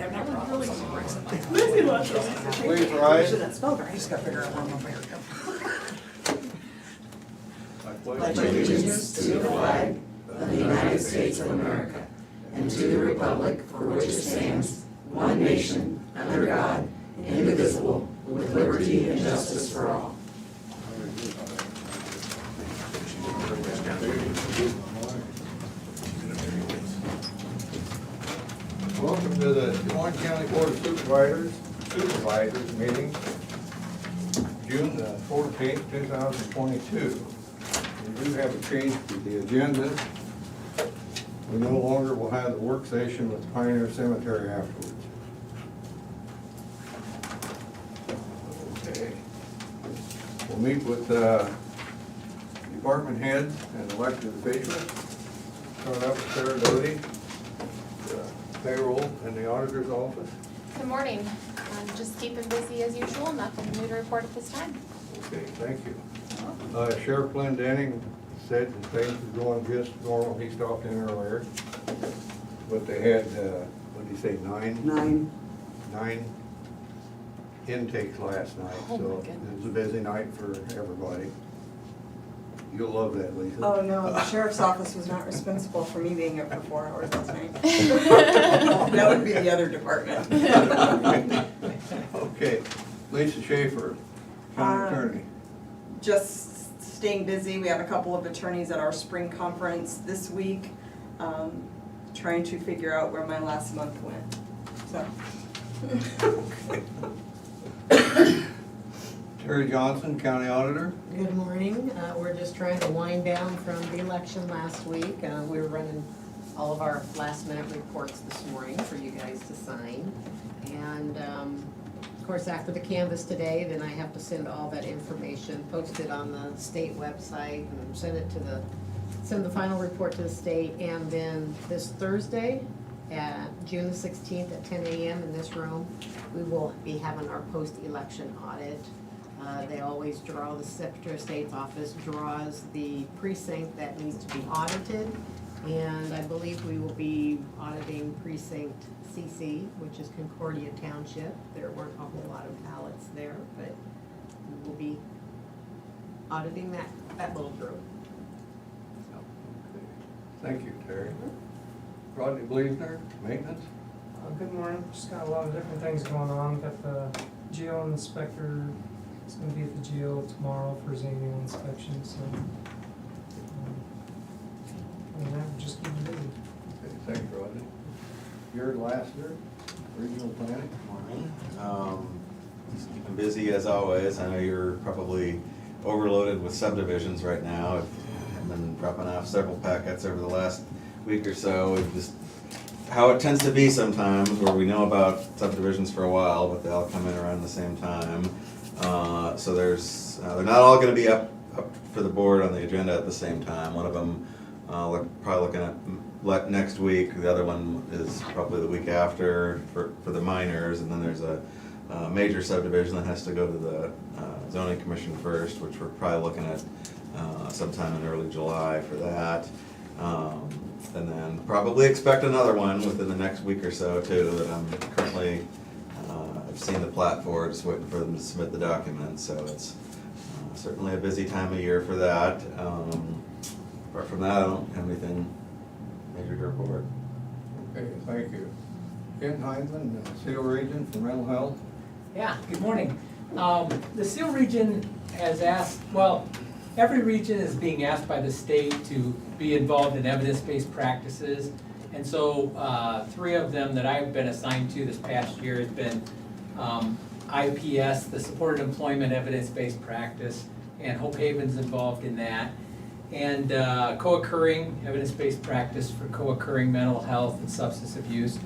have no problem. Someone brings it back. Lizzie loves it. Please rise. That spelled right. I just gotta figure out where my fire go. Pledge allegiance to the flag of the United States of America and to the republic for which it stands, one nation, under God, indivisible, with liberty and justice for all. Welcome to the Moines County Board of Supervisors meeting, June 14th, 2022. We do have a change to the agenda. We no longer will have the work session with Pioneer Cemetery afterwards. Okay. We'll meet with department heads and elected officials. Start up with Sarah Doty, payroll in the auditor's office. Good morning. Just keeping busy as usual. Nothing new to report at this time. Okay, thank you. Sheriff Glenn Denning said that things are going just normal. He stopped in earlier. But they had, what did he say, nine intakes last night. Oh, my So goodness. it was a busy night for everybody. You'll love that, Lisa. Oh, no, the sheriff's office was not responsible for me being up for 4 hours last night. That would be the other department. Okay, Lisa Schaefer, county attorney. Just staying busy. We have a couple of attorneys at our spring conference this week, trying to figure out where my last month went, so. Terry Johnson, county auditor. Good morning. We're just trying to wind down from the election last week. We were running all of our last minute reports this morning for you guys to sign. And of course, after the canvass today, then I have to send all that information, post it on the state website and send the final report to the state. And then this Thursday, June the 16th at 10 a.m. in this room, we will be having our post-election audit. They always draw, the Secretary of State's office draws the precinct that needs to be audited. And I believe we will be auditing precinct CC, which is Concordia Township. There weren't a whole lot of ballots there, but we will be auditing that little group. So. Thank you, Terry. Rodney Bleasner, maintenance. Good morning. Just got a lot of different things going on. Got the geo inspector. It's going to be at the geo tomorrow for his annual inspection. So, just keep busy. Okay, thanks, Rodney. Jared Lassiter, regional planning. Morning. Just keeping busy as always. I know you're probably overloaded with subdivisions right now. I've been dropping off several packets over the last week or so. It's just how it tends to be sometimes, where we know about subdivisions for a while, but they all come in around the same time. So they're not all going to be up for the board on the agenda at the same time. One of them probably looking at next week. The other one is probably the week after for the minors, and then there's a major subdivision that has to go to the zoning commission first, which we're probably looking at sometime in early July for that. And then probably expect another one within the next week or so too, that I'm currently, I've seen the plat for, just waiting for them to submit the documents, so it's certainly a busy time of year for that. Apart from that, I don't have anything major to report. Okay, thank you. Ken Heinzman, SEAL Region for Mental Health. Yeah, good morning. The SEAL region has asked, well, every region is being asked by the state to be involved in evidence-based practices. And so 3 of them that I've been assigned to this past year has been IPS, the Supported Employment Evidence-Based Practice, and Hope Haven's involved in that. And co-occurring, evidence-based practice for co-occurring mental health and substance abuse.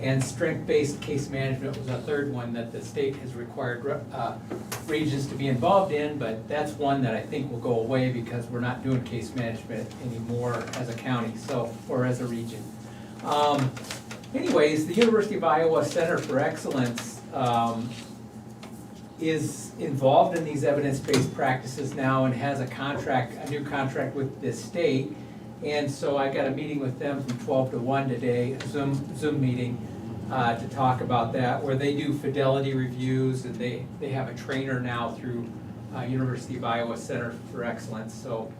And strength-based case management was a third one that the state has required regions to be involved in, but that's one that I think will go away because we're not doing case management anymore as a county, so, or as a region. Anyways, the University of Iowa Center for Excellence is involved in these evidence-based practices now and has a new contract with this state. And so I got a meeting with them from 12 to 1 today, a Zoom meeting. to talk about that, where they do fidelity reviews, and they have a trainer now through University of Iowa Center for Excellence. So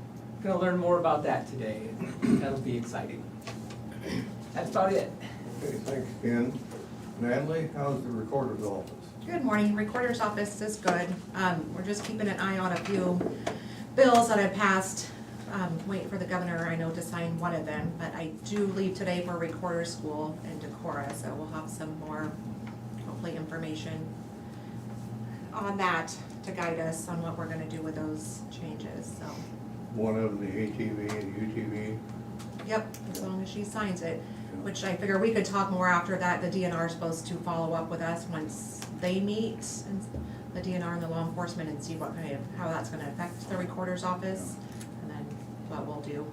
gonna learn more about that today, and that'll be exciting. That's about it. Okay, thanks, Ken. Natalie, how's the recorder's office? Good morning, Recorder's Office is good. We're just keeping an eye on a few bills that have passed. Wait for the governor, I know, to sign one of them, but I do leave today for Recorder School in Decorah, so we'll have some more, hopefully, information on that to guide us on what we're gonna do with those changes, so. One of them, the ATV and UTV. Yep, as long as she signs it, which I figure we could talk more after that. The DNR is supposed to follow up with us once they meet, and the DNR and the law enforcement, and see what kind of, how that's gonna affect the recorder's office, and then what we'll do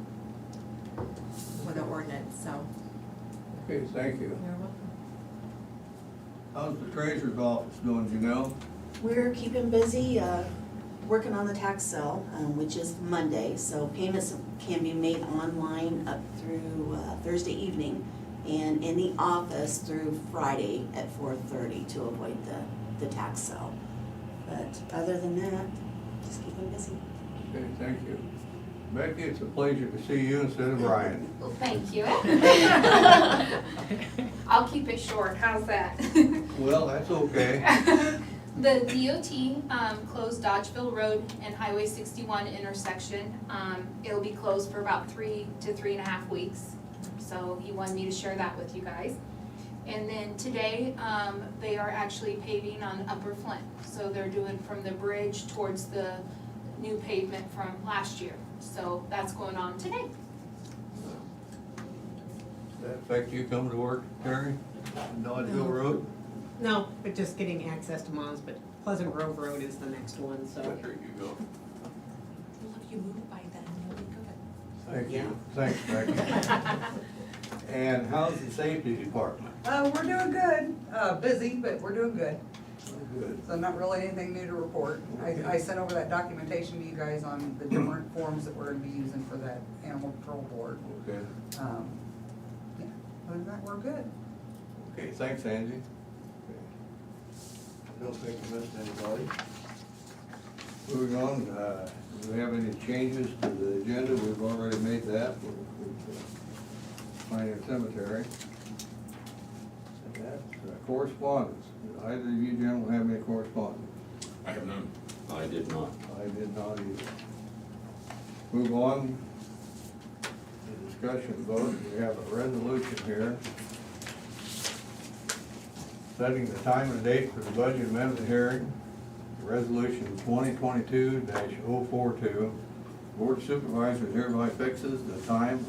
with the ordinance, so. Okay, thank you. You're welcome. How's the treasurer's office doing, Janelle? We're keeping busy, working on the tax sale, which is Monday, so payments can be made online up through Thursday evening, and in the office through Friday at 4:30 to avoid the tax sale. But other than that, just keeping busy. Okay, thank you. Becky, it's a pleasure to see you instead of Brian. Well, thank you. I'll keep it short, how's that? Well, that's okay. The DOT closed Dodgeville Road and Highway 61 intersection. It'll be closed for about 3 to 3.5 weeks. So he wanted me to share that with you guys. And then today, they are actually paving on Upper Flint. So they're doing from the bridge towards the new pavement from last year. So that's going on today. Does that affect you coming to work, Terry? On Dodgeville Road? No, but just getting access to Moines, but Pleasant Grove Road is the next one, so. There you go. Well, if you move by then, you'll be good. Thank Yeah. you. Thanks, Becky. And how's the safety department? We're doing good, busy, but we're doing good. Good. So not really anything new to report. I sent over that documentation to you guys on the different forms that we're gonna be using for that animal control board. Okay. Yeah, other than that, we're good. Okay, thanks, Angie. Okay. I don't think I missed anybody. Moving on, do we have any changes to the agenda? We've already made that with Pioneer Cemetery. And that's correspondence. Do either of you gentlemen have any correspondence? I have none. I did not. I did not either. Move on to discussion vote. We have a resolution here setting the time and date for the budget amendment hearing. Resolution 2022-042. Board of Supervisors hereby fixes the time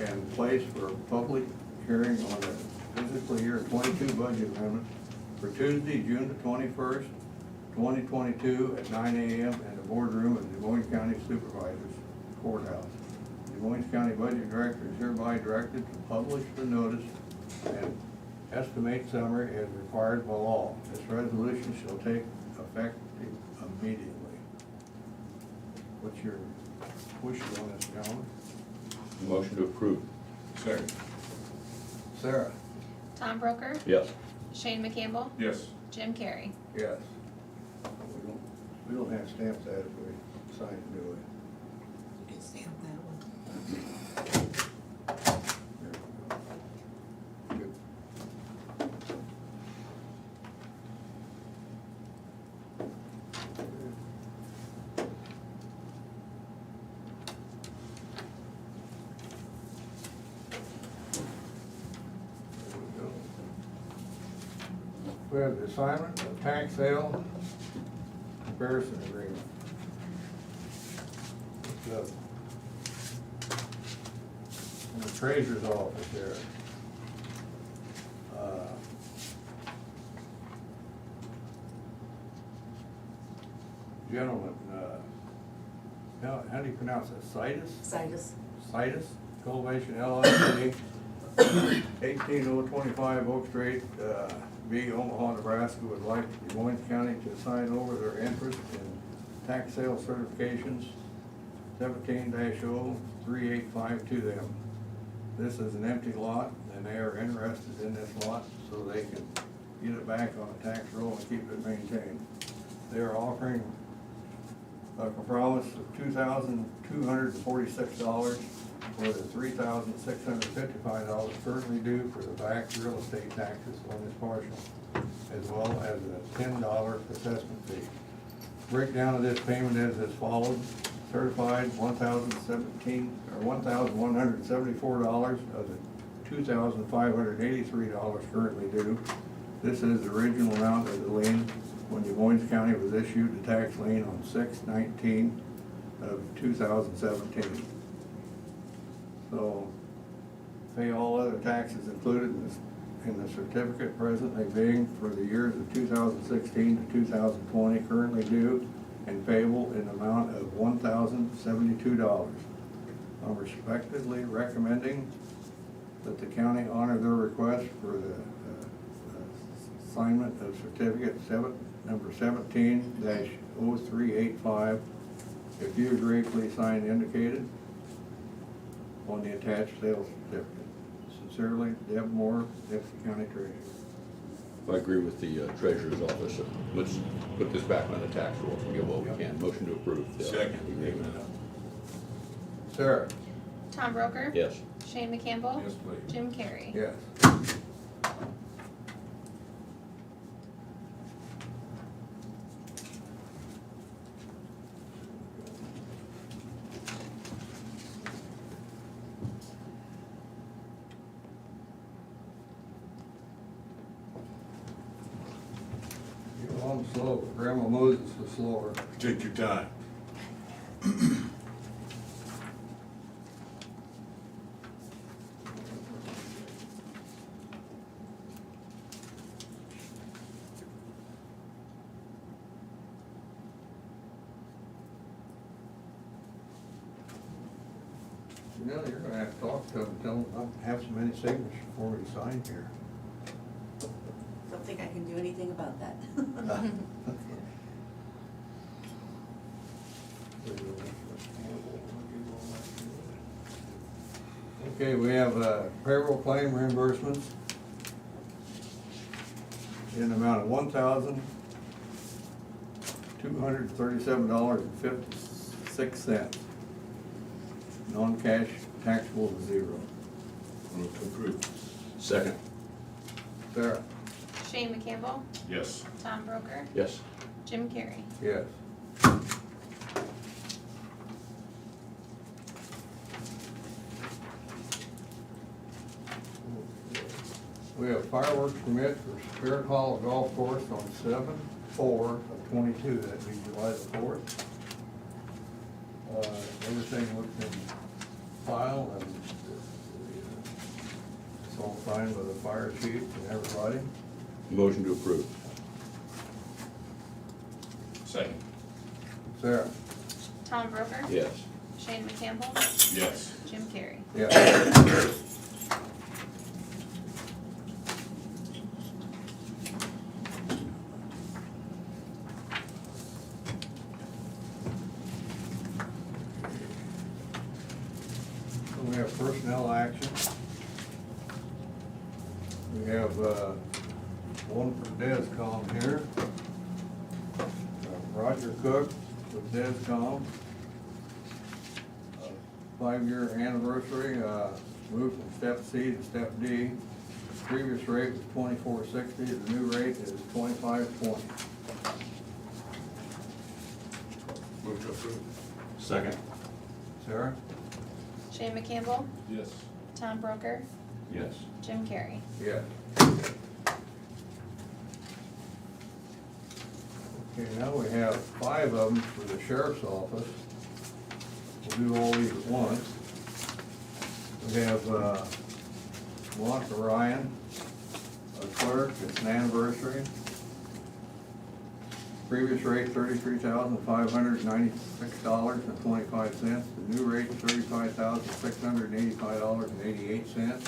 and place for a public hearing on the fiscal year 22 budget amendment for Tuesday, June the 21st, 2022 at 9 a.m. in the boardroom of the Des Moines County Supervisors Courthouse. The Des Moines County Budget Director is hereby directed to publish the notice and estimate summary as required by law. This resolution shall take effect immediately. What's your wishes on this, gentlemen? Motion to approve. Second. Sarah? Tom Broker, Yes. Shane McCampbell, Yes. Jim Carrey. Yes. We don't have stamps that if we sign it, do we? You can stamp that one. There we go. Good. There we go. We have the assignment of tax sale comparison agreement. It's in the treasurer's office here. Gentlemen, how do you pronounce it? Citus? Citus Cultivation LLC, 18025 Oak Street, B, Omaha, Nebraska, would like Des Moines County to sign over their interest in tax sale certifications 17-03852 to them. This is an empty lot and they are interested in this lot, so they can get it back on a tax roll and keep it maintained. They are offering a promise of $2,246 for the $3,655 currently due for the back real estate taxes on this parcel, as well as a $10 assessment fee. Breakdown of this payment is as follows: certified $1,174 of the $2,583 currently due. This is the original amount of the lien when the Moines County was issued the tax lien on 6/19 of 2017. So pay all other taxes included in the certificate presently being for the years of 2016 to 2020 currently due and payable in the amount of $1,072. I'm respectfully recommending that the county honor their request for the assignment of certificate number 17-0385. If you agree, please sign indicated on the attached sales certificate. Sincerely, Deb Moore, Deputy County Treasurer. I agree with the treasurer's office. Let's put this back on the tax roll and get what we can. Motion to approve. Second. Agreement. Sarah? Tom Broker? Yes. Shane McCampbell? Yes, please. Jim Carrey? Yes. I'm slow, but Grandma Moses was slower. Take your time. You know, you're gonna have to talk to them, tell them not to have so many signatures before we sign here. Don't think I can do anything about that. Okay, we have payroll claim reimbursements in the amount of $1,237.56. Non-cash taxable is $0. Move to approve. Second. Sarah? Shane McCampbell? Yes. Tom Broker? Yes. Jim Carrey? Yes. We have fireworks permit for Spirit Hall Golf Course on 7/4/22, that'd be July the 4th. Everything looks in file and it's all signed with the fire chief and everybody. Motion to approve. Second. Sarah? Tom Broker? Yes. Shane McCampbell? Yes. Jim Carrey? Yeah. We have personnel action. We have one for DESCOM here. Roger Cook with DESCOM. 5-year anniversary, moved from step C to step D. Previous rate was $24.60, the new rate is $25.20. Move to approve. Second. Sarah? Shane McCampbell? Yes. Tom Broker? Yes. Jim Carrey? Yes. Okay, now we have 5 of them for the sheriff's office. We'll do all these at once. We have Wanda Ryan, a clerk, it's an anniversary. Previous rate $33,596.25. The new rate is $35,685.88.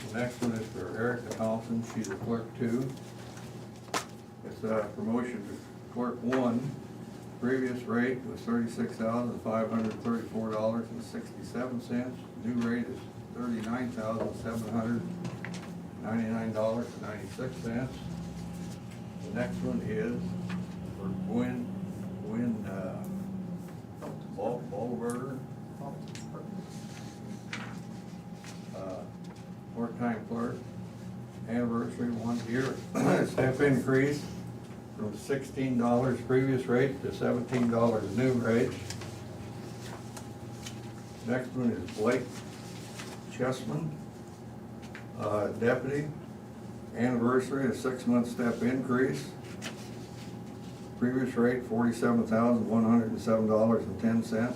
The next one is for Erica Thompson, she's a clerk 2. It's a promotion to clerk 1. Previous rate was $36,534.67. New rate is $39,799.96. The next one is for Gwen Ballberger, part-time clerk, anniversary 1 year, step increase from $16 previous rate to $17 new rate. Next one is Blake Chessman, deputy, anniversary, a 6-month step increase. Previous rate $47,107.10 to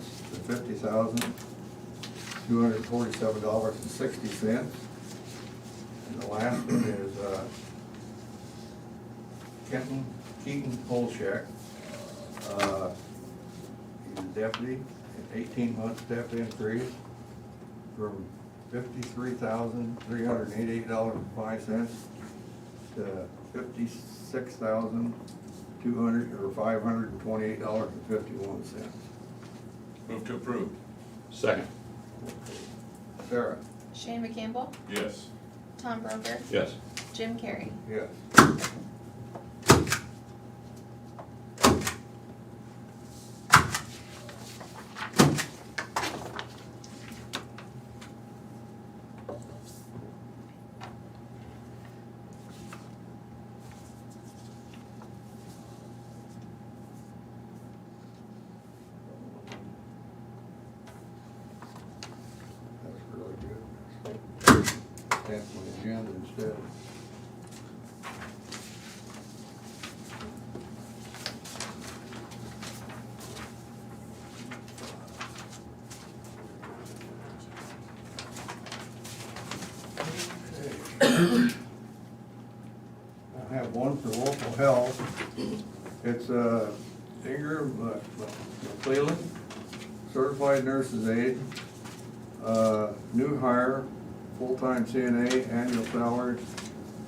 $50,247.60. And the last one is Keaton Polshek. He's a deputy, an 18-month step increase from $53,388.05 to $56,528.51. Move to approve. Second. Sarah? Shane McCampbell, Yes. Tom Broker, Yes. Jim Carrey. Yes. That's really good. That's my agenda instead. Okay. I have one for local health. It's Inger McClellan, certified nurse's aide, new hire, full-time CNA, annual salary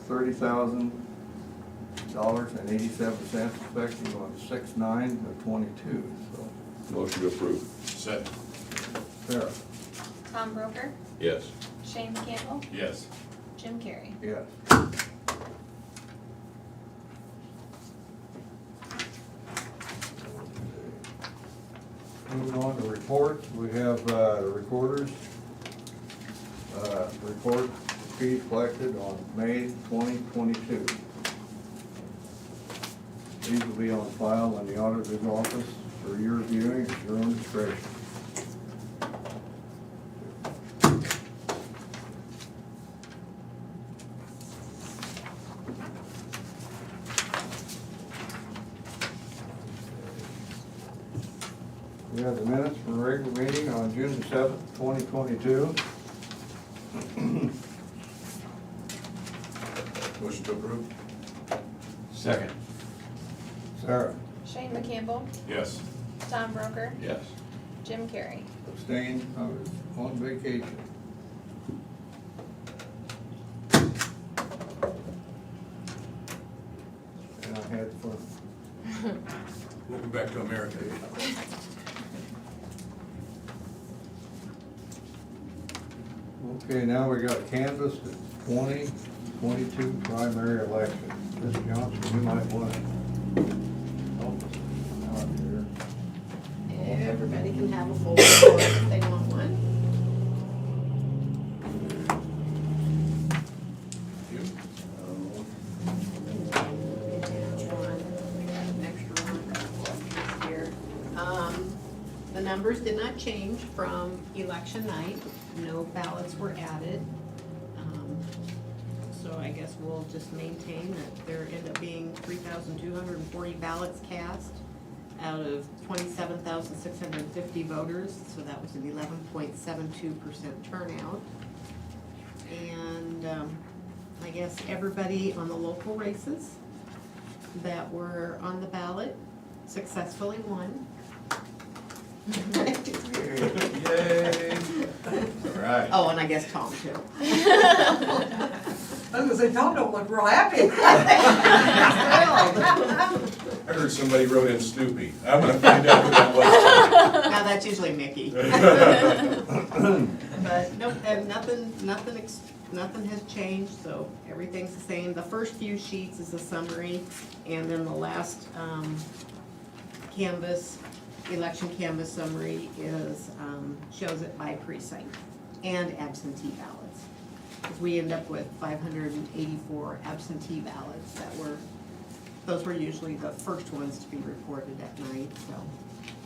$30,000.87, effective on 6/9/22. So, Motion to approve. Second. Sarah? Tom Broker, Yes. Shane McCampbell, Yes. Jim Carrey. Yes. Moving on to reports, we have the recorders. Report fees collected on May 2022. These will be on file in the auditor's office for your reviewing at your own discretion. We have the minutes from the regular meeting on June 7th, 2022. Motion to approve. Second. Sarah? Shane McCampbell, Yes. Tom Broker, Yes. Jim Carrey. Abstained, I was on vacation. And I had fun. Welcome back to America. Okay, now we got canvass the 2022 primary election. Ms. Johnson, you might want to help us out here. Everybody can have a full report if they want one. An extra one here. The numbers did not change from election night. No ballots were added. So I guess we'll just maintain that there end up being 3,240 ballots cast out of 27,650 voters, so that was an 11.72% turnout. And I guess everybody on the local races that were on the ballot successfully won. Yay! All right. Oh, and I guess Tom too. I was gonna say, Tom don't look real happy. I heard somebody wrote in Snoopy. I'm gonna find out who that was. Now, that's usually Mickey. But nope, and nothing has changed, so everything's the same. The first few sheets is a summary, and then the last, canvas, election canvas summary is, shows it by precinct and absentee ballots. 'Cause we end up with 584 absentee ballots those were usually the first ones to be reported at night, so,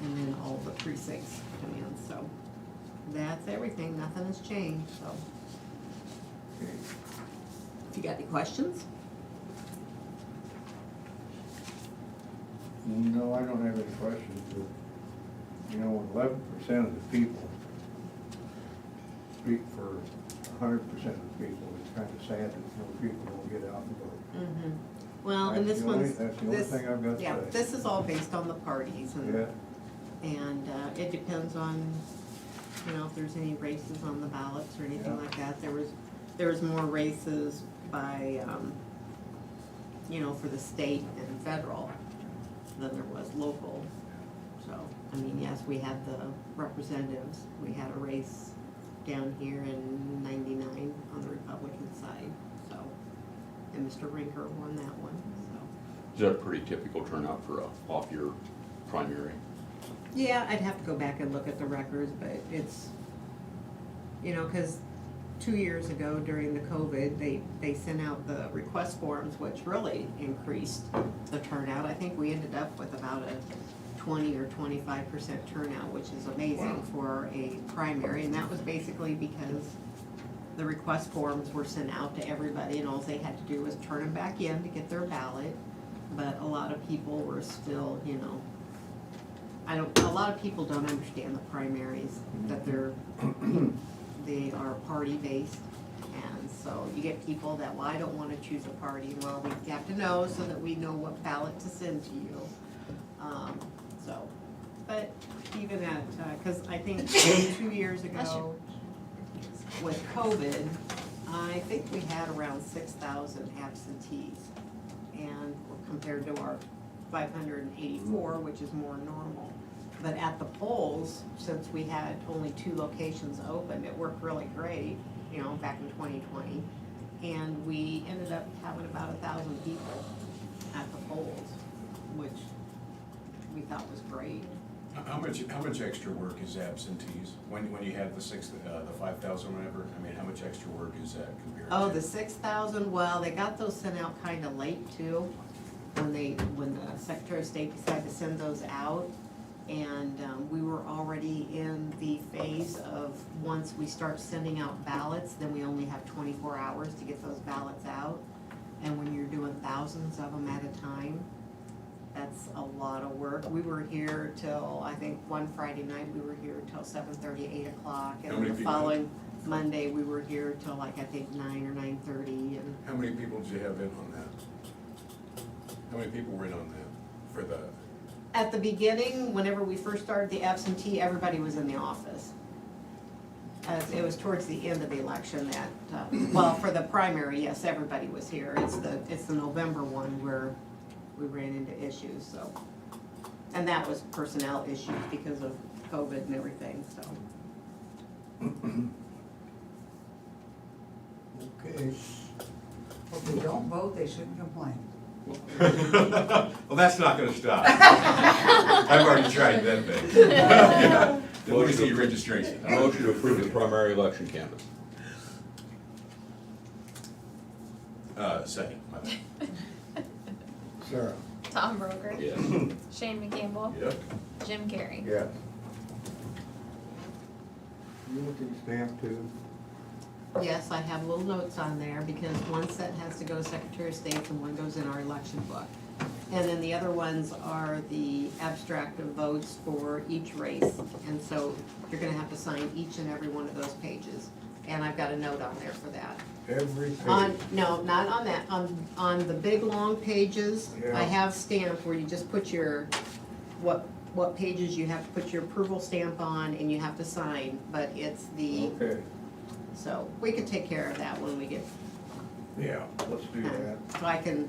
and then all the precincts come in, so. That's everything, nothing has changed, so. If you got any questions? No, I don't have any questions, but, you know, when 11% of the people speak for 100% of the people, it's kind of sad that more people don't get out and vote. Mm-hmm. Well, and this one's, That's the only thing I've got to say. yeah, this is all based on the parties, Yeah, and it depends on, you know, if there's any races on the ballots or anything Yeah. like that. There was more races by, you know, for the state and federal than there was local. So, I mean, yes, we had the representatives, we had a race down here in '99 on the Republican side, so, and Mr. Rinker won that one, so. Is that a pretty typical turnout for a off-year primary? Yeah, I'd have to go back and look at the records, but it's, you know, 'cause 2 years ago during the COVID, they sent out the request forms, which really increased the turnout. I think we ended up with about a 20 or 25% turnout, which is amazing for a primary, and that was basically because the request forms were sent out to everybody, and all they had to do was turn them back in to get their ballot. But a lot of people were still, you know, a lot of people don't understand the primaries, that they are party-based. And so you get people that, well, I don't wanna choose a party. Well, we have to know so that we know what ballot to send to you. So, but even at, cause I think 2 years ago with COVID, I think we had around 6,000 absentees. And compared to our 584, which is more normal. But at the polls, since we had only 2 locations open, it worked really great, you know, back in 2020. And we ended up having about 1,000 people at the polls, which we thought was great. How much extra work is absentees? When you had the 5,000 whatever, I mean, how much extra work is that compared to? Oh, the 6,000, well, they got those sent out kinda late too, when the Secretary of State decided to send those out. And, we were already in the phase of, once we start sending out ballots, then we only have 24 hours to get those ballots out. And when you're doing thousands of them at a time, that's a lot of work. We were here till, I think, one Friday night, we were here till 7:30, 8 o'clock. How And many the people? following Monday, we were here till like, I think, 9 or 9:30, and How many people did you have in on that? How many people were in on that for the, at the beginning, whenever we first started the absentee, everybody was in the office. It was towards the end of the election that, well, for the primary, yes, everybody was here. It's the November one where we ran into issues, so. And that was personnel issues because of COVID and everything, so. okay. If they don't vote, they shouldn't complain. well, that's not gonna stop. I've already tried that thing. Let me see your registration. Motion to approve the primary election canvas. Second, my bad. Sarah? Tom Broker. Yes. Shane McCampbell. Yep. Jim Carrey. Yes. You want these stamped too? Yes, I have little notes on there because one set has to go to Secretary of State and one goes in our election book. And then the other ones are the abstract of votes for each race. And so you're gonna have to sign each and every one of those pages. And I've got a note on there for that. Every page? No, not on that, on the big long pages, Yeah. I have stamped where you just put your, what pages you have to put your approval stamp on and you have to sign, but it's the, Okay, so we can take care of that when we get, yeah, let's do that. so I can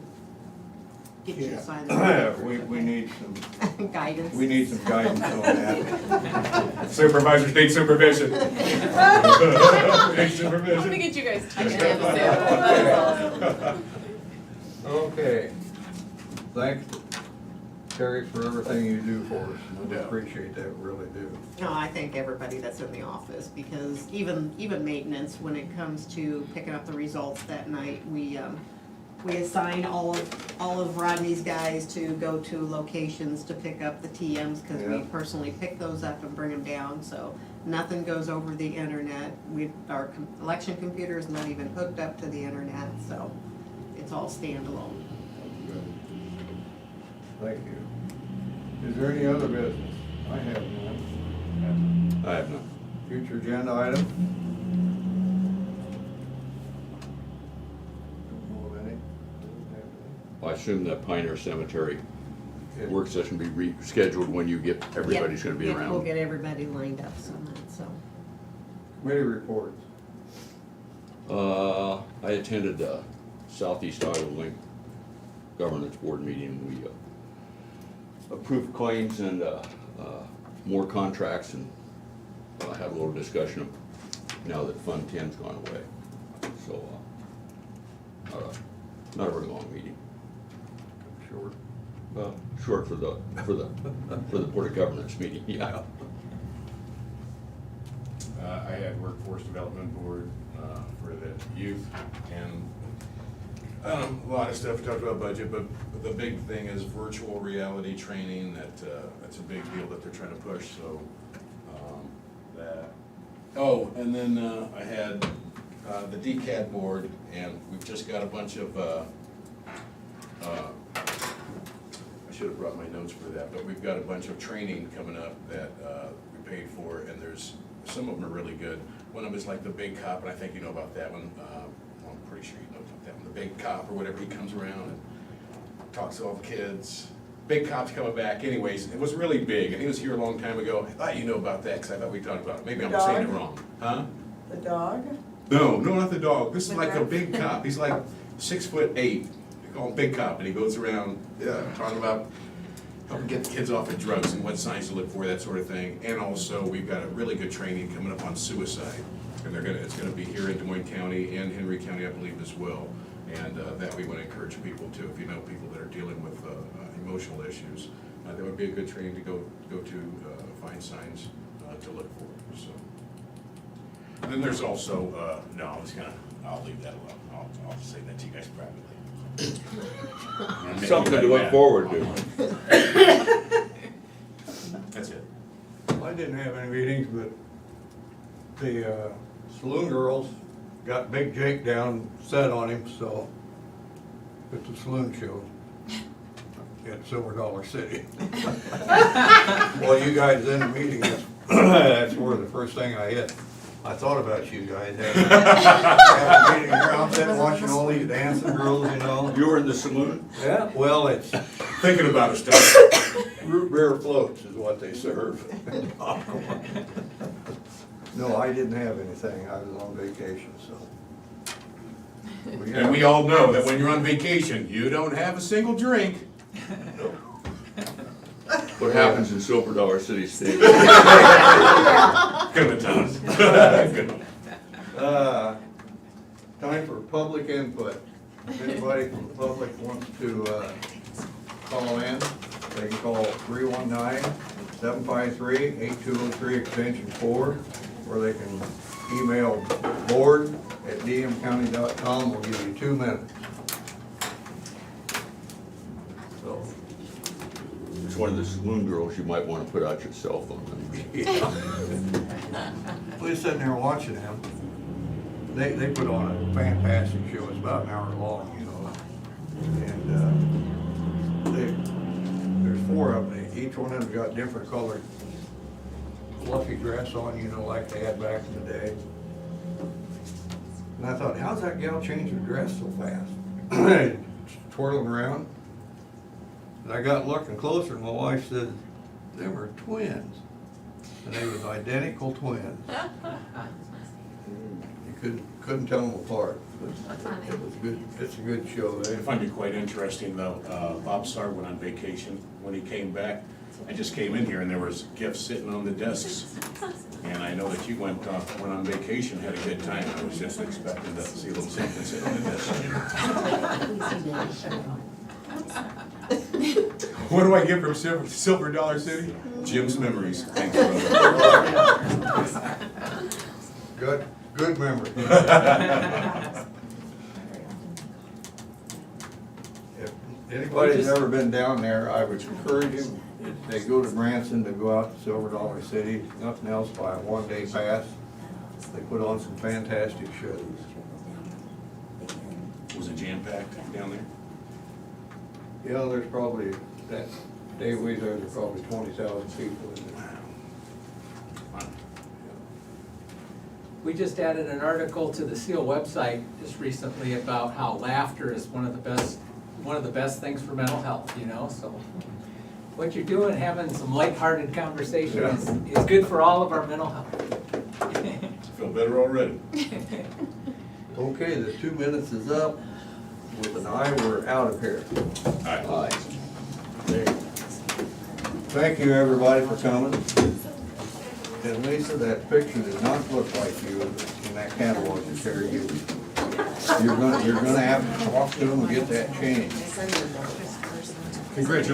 get you to Yeah. sign the We need some, guidance. we need some guidance on that. Supervisors need supervision. Need I'm gonna supervision. get you guys I to can have a That's awesome. Okay. Thanks, Terry, for everything you do for us. No We doubt. appreciate that, we really do. No, I thank everybody that's in the office, because even maintenance, when it comes to picking up the results that night, we assign all of Rodney's guys to go to locations to pick up the TMs, cause we Yeah. personally pick those up and bring them down, so nothing goes over the internet. Our election computer is not even hooked up to the internet, so it's all standalone. Thank you. Is there any other business? I have none. I have none. Future agenda item? Don't know of any. I assume that Pioneer Cemetery Yeah. work session be rescheduled when you get, everybody's gonna be Yeah, We'll around. get everybody lined up on that, so. Committee reports. I attended the Southeast Iowa Link Governance Board meeting. We approved claims and more contracts, and had a little discussion now that Fund 10's gone away. So, not a very long meeting. Short. Short for the Board of Governance meeting, yeah. I had Workforce Development Board for the youth, and a lot of stuff, we talked about budget, but the big thing is virtual reality training. That's a big deal that they're trying to push, so that. Oh, and then I had the DCAD board, and we've just got a bunch of, I should have brought my notes for that, but we've got a bunch of training coming up that we paid for, and some of them are really good. One of them is like the big cop, and I think you know about that one. Well, I'm pretty sure you know about that one. The big cop or whatever, he comes around and talks to all the kids. Big cop's coming back. Anyways, it was really big, and he was here a long time ago. I thought you know about that, because I thought we talked about it. Maybe I'm saying it wrong. Huh? The dog? No, not the dog. This is The like a giraffe? big cop. He's like 6'8". They call him Big Cop, and he goes around talking about helping get the kids off of drugs and what signs to look for, that sort of thing. And also, we've got a really good training coming up on suicide, and it's gonna be here in Des Moines County and Henry County, I believe, as well. And that we want to encourage people to, if you know people that are dealing with emotional issues, that would be a good training to go to find signs to look for. So. And then there's also I'll leave that alone. I'll say that to you guys privately. Something to look forward to. That's it. I didn't have any meetings, but the saloon girls got Big Jake down, set on him, so it's a saloon show at Silver Dollar City. Well, you guys in the meeting, that's where the first thing I hit. I thought about you guys. Had a meeting here, I'm sitting watching all these dancing girls, you know. You were in the saloon? Yeah, well, it's Thinking about it, stuff. root beer floats is what they serve. No, I didn't have anything, I was on vacation, so. And we all know that when you're on vacation, you don't have a single drink. What happens in Silver Dollar City stays. Good one, Thomas. Good one. Time for public input. If anybody from the public wants to call in, they can call 319-753-8203 extension 4, or they can email board@dmcounty.com. We'll give you 2 minutes. So, It's one of the saloon girls, you might want to put out your cell phone. yeah. We're sitting there watching them. They put on a fantastic show. It's about an hour long, you know. And there's 4 of them. Each one of them got different colored fluffy dress on, you know, like they had back in the day. And I thought, how's that gal change her dress so fast? Twirling around. And I got looking closer, and my wife said, they were twins. And they was identical twins. You couldn't tell them apart. It was good, it's a good show I there. find it quite interesting though, Bob Sar went on vacation. When he came back, I just came in here and there was gifts sitting on the desks. And I know that you went on vacation, had a good time. I was just expecting to see a little something sitting on the desk. What do I get from Silver Dollar City? Jim's memories. Thanks, brother. Good memory. If anybody's ever been down there, I would encourage them, if they go to Branson, to go out to Silver Dollar City, if nothing else, buy a one-day pass. They put on some fantastic shows. Was it jam-packed down there? Yeah, there's probably, that day we there, there's probably 20,000 people in there. Wow. We just added an article to the SEAL website just recently about how laughter is one of the best things for mental health, you know, so. What you're doing, having some lighthearted conversation is good for all of our mental health. I feel better already. Okay, the 2 minutes is up. With an eye, we're out of here. Aye. Thank you, everybody, for coming. And Lisa, that picture does not look like you in that catalog to carry you. You're gonna have to talk to them and get that changed. Congratulations.